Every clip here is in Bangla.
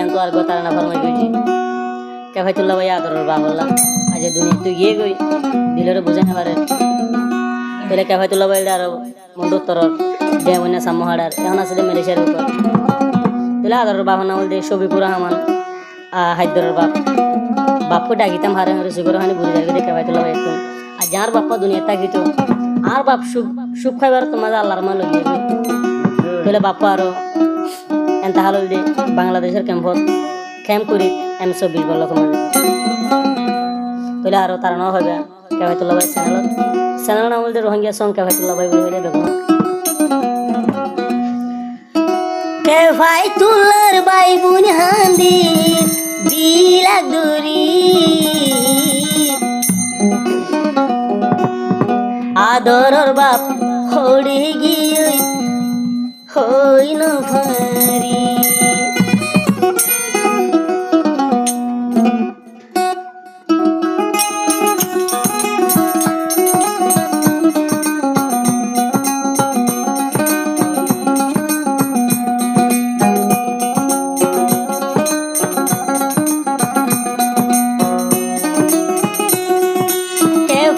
জ্ঞান তো আর গোতার না ফরমাই গইছি কে ভাই তুল্লা ভাই আদর বা বললাম আজ দুনিয়া তুই গিয়ে গই দিলের বুঝে না পারে তাহলে কে ভাই তুল্লা ভাই আর মন্ডু তোর দেবনা সামহাড়ার এখন আছে মালয়েশিয়ার উপর তাহলে আদর বাবা না বলতে শফিকুর রহমান হায়দরের বাপকে ডাকিতাম হারে হারে সুগর হানি বুঝে যাবে কে ভাই তুল্লা ভাই একটু আর যার বাপ্পা দুনিয়া তাকিত আর বাপ সুখ খাইবার তোমার আল্লাহর মান লইয়ে তাহলে বাপ্পা আরো এনতা হাল দি বাংলাদেশের ক্যাম্প করি M24 বললো তোমার তাহলে আরো তার নাও হবে কে ভাই তুল্লা ভাই চ্যানেল নাম বলতে রোহিঙ্গা সং কে ভাই তুল্লা ভাই বলে দেখো কে ভাই তুল্লার ভাই বুন হান্দি বিলা দূরি আদরর বাপ হড়ে গিয়ে হইল ভারি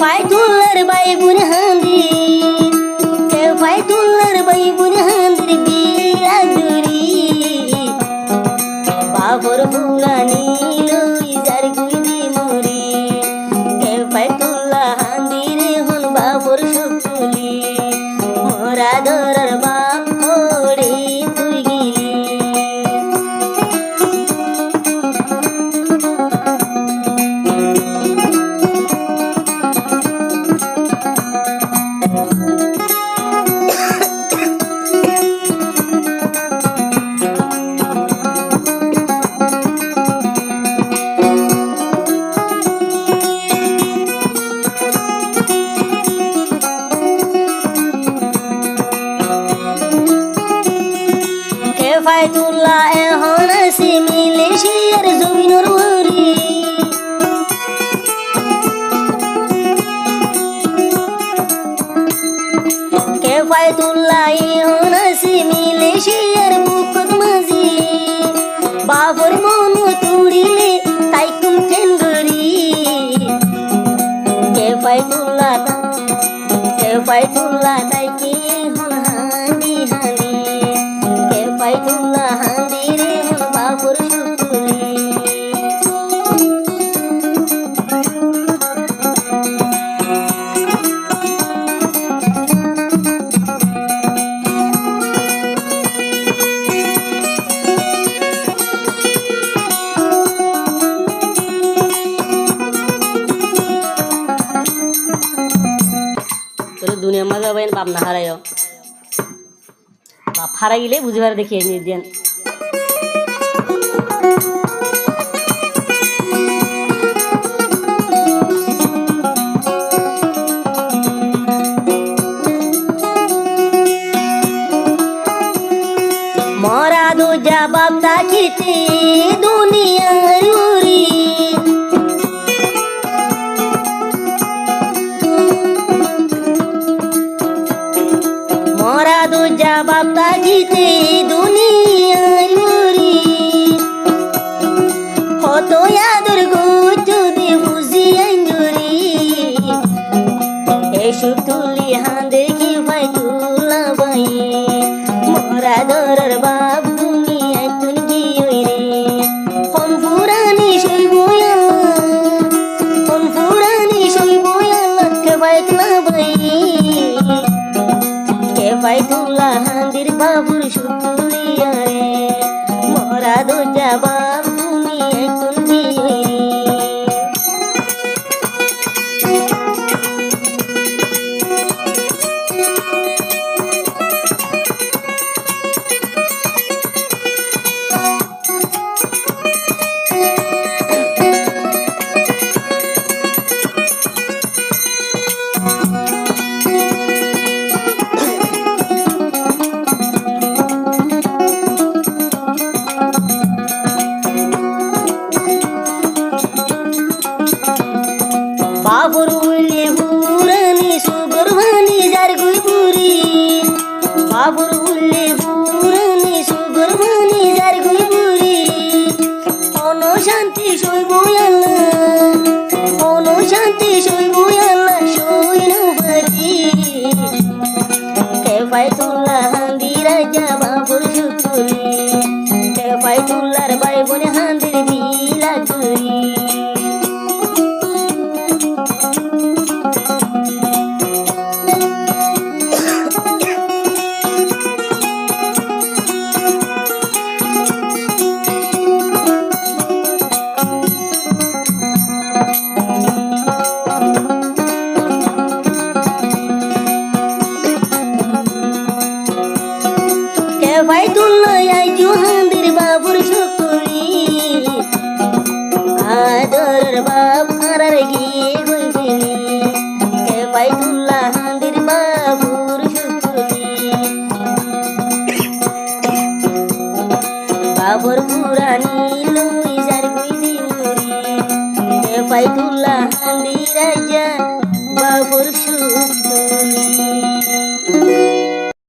ভাই তুল্লার ভাই বুন হান্দি কে ভাই তুল্লার ভাই বুন হান্দি বিলা দূরি বাবর ফুলানি লই যার গুইদি মরি কে ভাই তুল্লা হান্দি রে হন বাবর সুকুলি মোরা দরর বাপ ওড়ে তুই গিলি ফায়তুল্লাহ এখন আসি মালয়েশিয়ার জমিনের ওরি কে ফায়তুল্লাহ এখন আসি মালয়েশিয়ার বুকত মাঝি বাবর মন তুড়িলে তাই কুম কেন্দ্রি কে ফায়তুল্লাহ তাই কি হন হানি হানি ফায়তুল্লাহ হান্দি রে হন বাবর সুকুলি তোর দুনিয়া মাঝে বাইন বাপ না হারাইও বাপ হারাই গেলে বুঝিবার দেখিয়ে নিয়ে দেন মরা দু জবাব তাকিতে দুনিয়ার উরি মরা দু জবাব তাকিতে দুনিয়ার উরি কত আদর গুটো দে বুঝি আঞ্জুরি এসু তুলি হাঁদে কি ভাই তুলা ভাই মোরা দরর বাপ দুনিয়ায় তুন গিয়ে রে কোন পুরানি সইব আল্লাহ কে ভাই তুলা ভাই কে ভাই তুলা হাঁদির বাবুর সুতুলিয়া রে মোরা দো জবাব দুনিয়ায় তুন গিয়ে রাজা বাবুর সুতুলি ফাইতুল্লার ভাই বোন হান্দির মিলা তুলি ফাইতুল্লাহ জুহান্দির বাবুর সুতুলি আদর বাপ হারার গিয়ে গইবেনি ফাইতুল্লাহ হান্দির বাবুর সুতুলি বাবর পুরানি লই যার গইদি নুরি ফাইতুল্লাহ হান্দির রাজা বাবুর সুতুলি